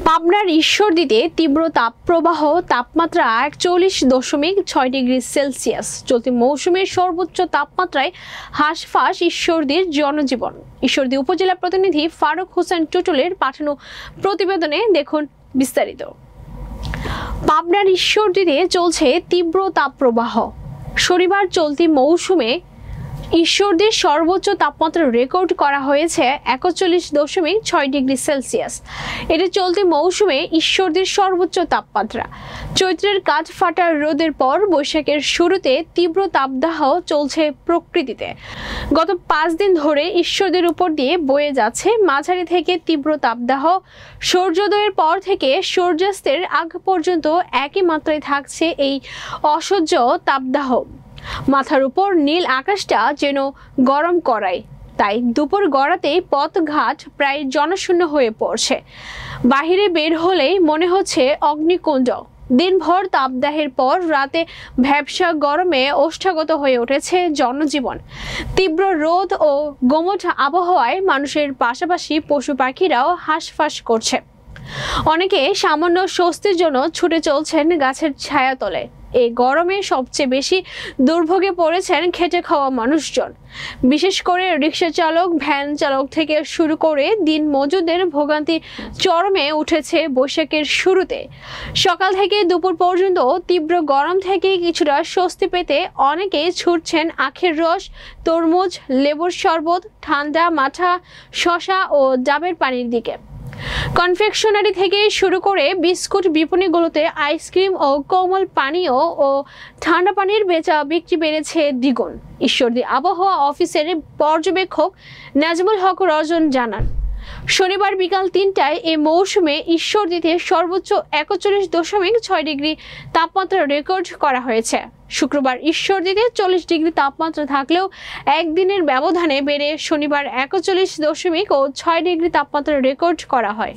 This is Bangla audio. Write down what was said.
পাবনার ঈশ্বরদীতে তীব্র তাপপ্রবাহ, তাপমাত্রা 41.6 ডিগ্রি সেলসিয়াস। চলতি মৌসুমের সর্বোচ্চ তাপমাত্রায় হাঁসফাঁস ঈশ্বরদীর জনজীবন। ঈশ্বরদী উপজেলা প্রতিনিধি ফারুক হোসেন টুটুলের পাঠানো প্রতিবেদনে দেখুন বিস্তারিত। পাবনার ঈশ্বরদীতে চলছে তীব্র তাপপ্রবাহ। শনিবার চলতি মৌসুমে ঈশ্বরদীর সর্বোচ্চ তাপমাত্রা রেকর্ড করা হয়েছে 41.6 ডিগ্রি সেলসিয়াস। এটি চলতি মৌসুমে ঈশ্বরদীর সর্বোচ্চ তাপমাত্রা। চৈত্রের কাঠ ফাটার রোদের পর বৈশাখের শুরুতে তীব্র তাপদাহ চলছে প্রকৃতিতে। গত 5 দিন ধরে ঈশ্বরদীর উপর দিয়ে বয়ে যাচ্ছে মাঝারি থেকে তীব্র তাপদাহ। সূর্যোদয়ের পর থেকে সূর্যাস্তের আগ পর্যন্ত একই মাত্রায় থাকছে এই অসহ্য তাপদাহ। মাথার উপর নীল আকাশটা যেন গরম করায়, তাই দুপুর গড়াতেই পথঘাট প্রায় জনশূন্য হয়ে পড়ছে। বাহিরে বের হলেই মনে হচ্ছে অগ্নিকুণ্ড। দিনভর তাপদাহের পর রাতে ভ্যাপসা গরমে ওষ্ঠাগত হয়ে উঠেছে জনজীবন। তীব্র রোদ ও গুমোট আবহাওয়ায় মানুষের পাশাপাশি পশু পাখিরাও হাঁসফাঁস করছে। অনেকে সামান্য স্বস্তির জন্য ছুটে চলছেন গাছের ছায়াতলে। এই গরমে সবচেয়ে বেশি দুর্ভোগে পড়েছেন খেটে খাওয়া মানুষজন। বিশেষ করে রিক্সা চালক, ভ্যান চালক থেকে শুরু করে দিন মজুরদের ভোগান্তি চরমে উঠেছে বৈশাখের শুরুতে। সকাল থেকে দুপুর পর্যন্ত তীব্র গরম থেকে কিছুটা স্বস্তি পেতে অনেকেই ছুটছেন আখের রস, তরমুজ, লেবুর শরবত, ঠান্ডা মাঠা, শসা ও ডাবের পানির দিকে। কনফেকশনারি থেকে শুরু করে বিস্কুট বিপণীগুলোতে আইসক্রিম ও কোমল পানীয় ও ঠান্ডা পানির বেচা বিক্রি বেড়েছে দ্বিগুণ। ঈশ্বরদী আবহাওয়া অফিসের পর্যবেক্ষক নাজমুল হক রজন জানান, শনিবার বিকাল 3টায় এই মৌসুমে ঈশ্বরদীতে সর্বোচ্চ 41.6 ডিগ্রি তাপমাত্রা রেকর্ড করা হয়েছে। শুক্রবার ঈশ্বরদীতে 40 ডিগ্রি তাপমাত্রা থাকলেও একদিনের ব্যবধানে বেড়ে শনিবার 41.6 ডিগ্রি তাপমাত্রা রেকর্ড করা হয়।